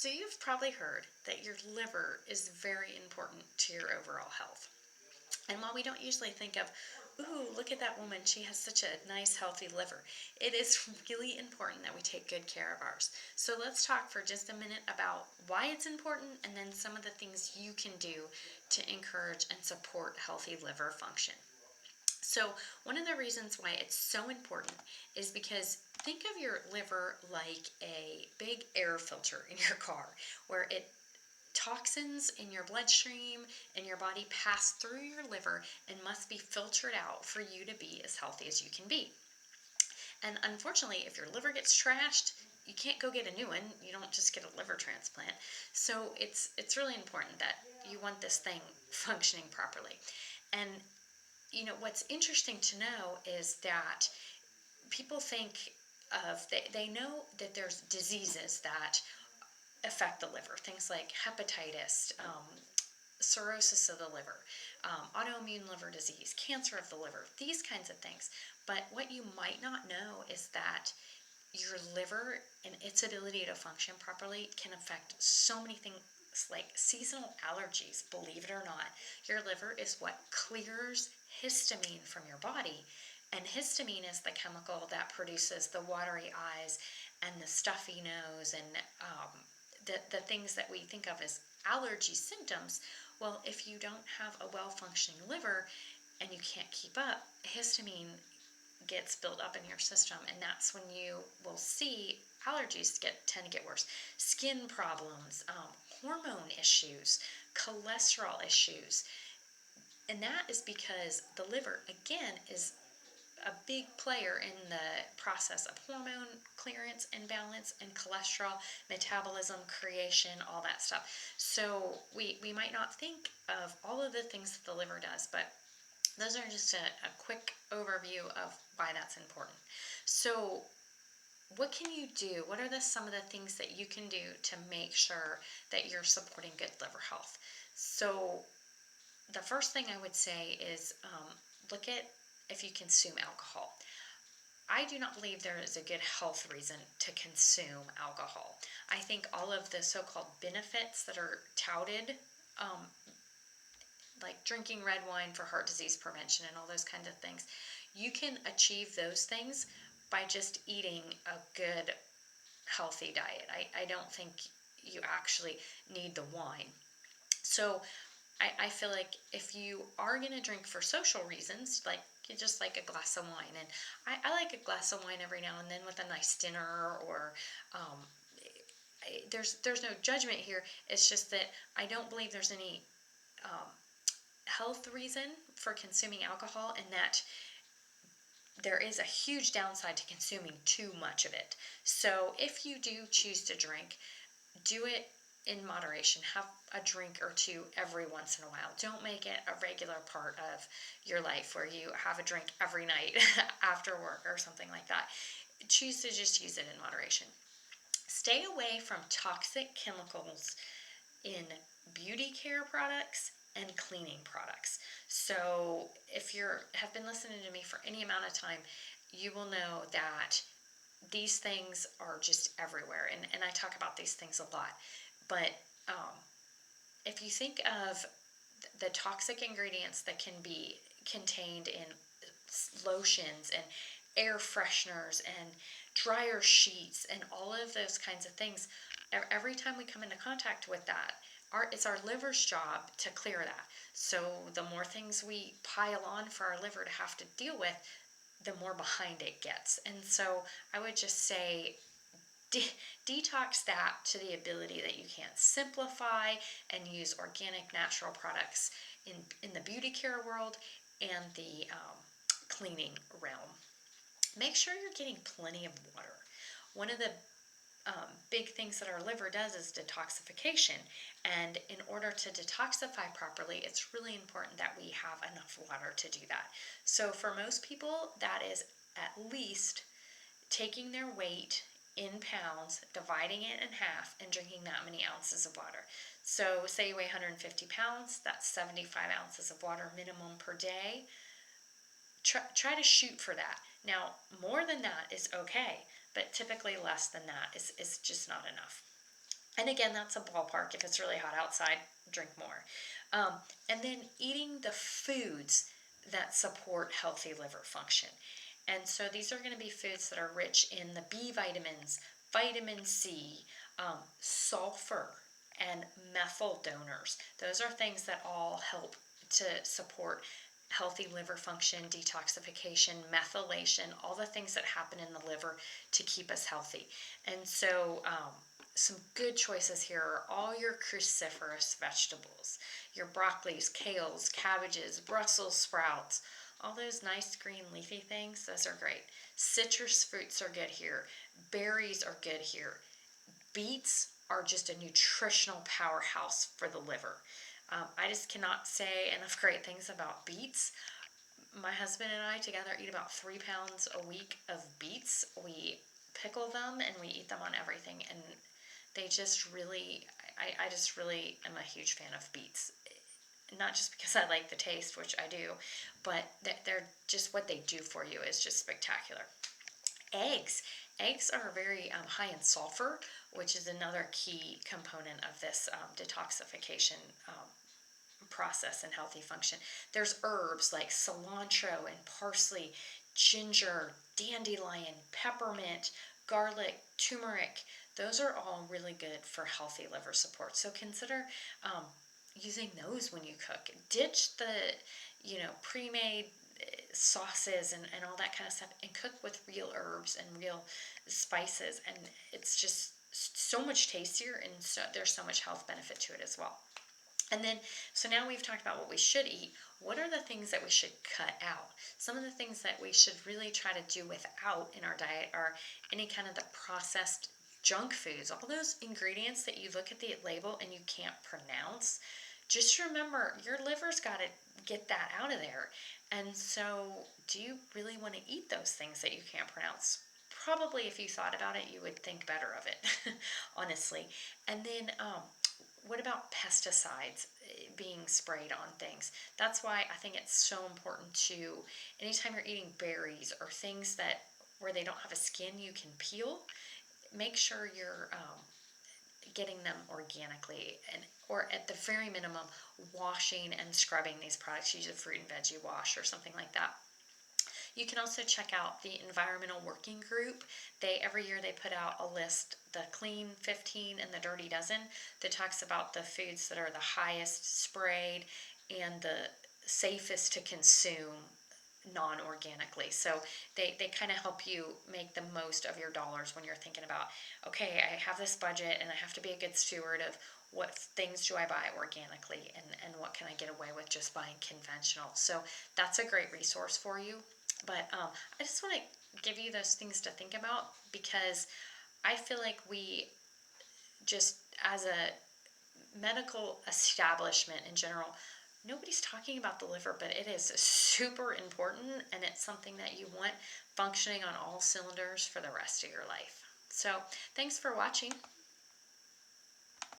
So you've probably heard that your liver is very important to your overall health. And while we don't usually think of, ooh, look at that woman, she has such a nice, healthy liver, it is really important that we take good care of ours. So let's talk for just a minute about why it's important and then some of the things you can do to encourage and support healthy liver function. So, one of the reasons why it's so important is because think of your liver like a big air filter in your car where toxins in your bloodstream and your body pass through your liver and must be filtered out for you to be as healthy as you can be. And unfortunately, if your liver gets trashed, you can't go get a new one. You don't just get a liver transplant. So it's really important that you want this thing functioning properly. And what's interesting to know is that people think they know that there's diseases that affect the liver, things like hepatitis, cirrhosis of the liver, autoimmune liver disease, cancer of the liver, these kinds of things. But what you might not know is that your liver and its ability to function properly can affect so many things like seasonal allergies. Believe it or not, your liver is what clears histamine from your body. And histamine is the chemical that produces the watery eyes and the stuffy nose and the things that we think of as allergy symptoms. Well, if you don't have a well-functioning liver and you can't keep up, histamine gets built up in your system, and that's when you will see allergies tend to get worse. Skin problems, hormone issues, cholesterol issues, and that is because the liver, again, is a big player in the process of hormone clearance and balance and cholesterol metabolism creation, all that stuff. So we might not think of all of the things that the liver does, but those are just a quick overview of why that's important. So what can you do? What are some of the things that you can do to make sure that you're supporting good liver health? So the first thing I would say is look at if you consume alcohol. I do not believe there is a good health reason to consume alcohol. I think all of the so-called benefits that are touted, um, like drinking red wine for heart disease prevention and all those kinds of things, you can achieve those things by just eating a good, healthy diet. I don't think you actually need the wine. So I feel like if you are going to drink for social reasons, like you just like a glass of wine, and I like a glass of wine every now and then with a nice dinner, or there's no judgment here. It's just that I don't believe there's any um, health reason for consuming alcohol, and that there is a huge downside to consuming too much of it. So if you do choose to drink, do it in moderation. Have a drink or two every once in a while. Don't make it a regular part of your life where you have a drink every night after work or something like that. Choose to just use it in moderation. Stay away from toxic chemicals in beauty care products and cleaning products. So if you have been listening to me for any amount of time, you will know that these things are just everywhere, and I talk about these things a lot. But if you think of the toxic ingredients that can be contained in lotions and air fresheners and dryer sheets and all of those kinds of things, every time we come into contact with that, it's our liver's job to clear that. So the more things we pile on for our liver to have to deal with, the more behind it gets. And so I would just say detox that to the ability that you can. Simplify and use organic, natural products in the beauty care world and the cleaning realm. Make sure you're getting plenty of water. One of the big things that our liver does is detoxification, and in order to detoxify properly, it's really important that we have enough water to do that. So for most people, that is at least taking their weight in pounds, dividing it in half, and drinking that many ounces of water. So say you weigh 150 pounds, that's 75 ounces of water minimum per day. Try to shoot for that. Now, more than that is okay, but typically less than that is just not enough. And again, that's a ballpark. If it's really hot outside, drink more. Um, and then eating the foods that support healthy liver function. And so these are going to be foods that are rich in the B vitamins, vitamin C, sulfur, and methyl donors. Those are things that all help to support healthy liver function, detoxification, methylation, all the things that happen in the liver to keep us healthy. And so, some good choices here are all your cruciferous vegetables, your broccolis, kales, cabbages, Brussels sprouts, all those nice green leafy things. Those are great. Citrus fruits are good here. Berries are good here. Beets are just a nutritional powerhouse for the liver. I just cannot say enough great things about beets. My husband and I together eat about 3 pounds a week of beets. We pickle them and we eat them on everything, and they just really, I just really am a huge fan of beets. Not just because I like the taste, which I do, but they're just, what they do for you is just spectacular. Eggs. Eggs are very high in sulfur, which is another key component of this detoxification process and healthy function. There's herbs like cilantro and parsley, ginger, dandelion, peppermint, garlic, turmeric. Those are all really good for healthy liver support. So consider using those when you cook. Ditch the, pre-made sauces and all that kind of stuff, and cook with real herbs and real spices, and it's just so much tastier, and so there's so much health benefit to it as well. And then, so now we've talked about what we should eat. What are the things that we should cut out? Some of the things that we should really try to do without in our diet are any kind of the processed junk foods, all those ingredients that you look at the label and you can't pronounce. Just remember, your liver's got to get that out of there. And so, do you really want to eat those things that you can't pronounce? Probably, if you thought about it, you would think better of it, honestly. And then, what about pesticides being sprayed on things? That's why I think it's so important to, anytime you're eating berries or things that where they don't have a skin you can peel, make sure you're getting them organically, and or at the very minimum washing and scrubbing these products. Use a fruit and veggie wash or something like that. You can also check out the Environmental Working Group. Every year they put out a list, the Clean 15 and the Dirty Dozen, that talks about the foods that are the highest sprayed and the safest to consume non-organically. So they kind of help you make the most of your dollars when you're thinking about, okay, I have this budget and I have to be a good steward of what things do I buy organically, and what can I get away with just buying conventional. So that's a great resource for you. But I just want to give you those things to think about, because I feel like we just, as a medical establishment in general, nobody's talking about the liver, but it is super important, and it's something that you want functioning on all cylinders for the rest of your life. So thanks for watching.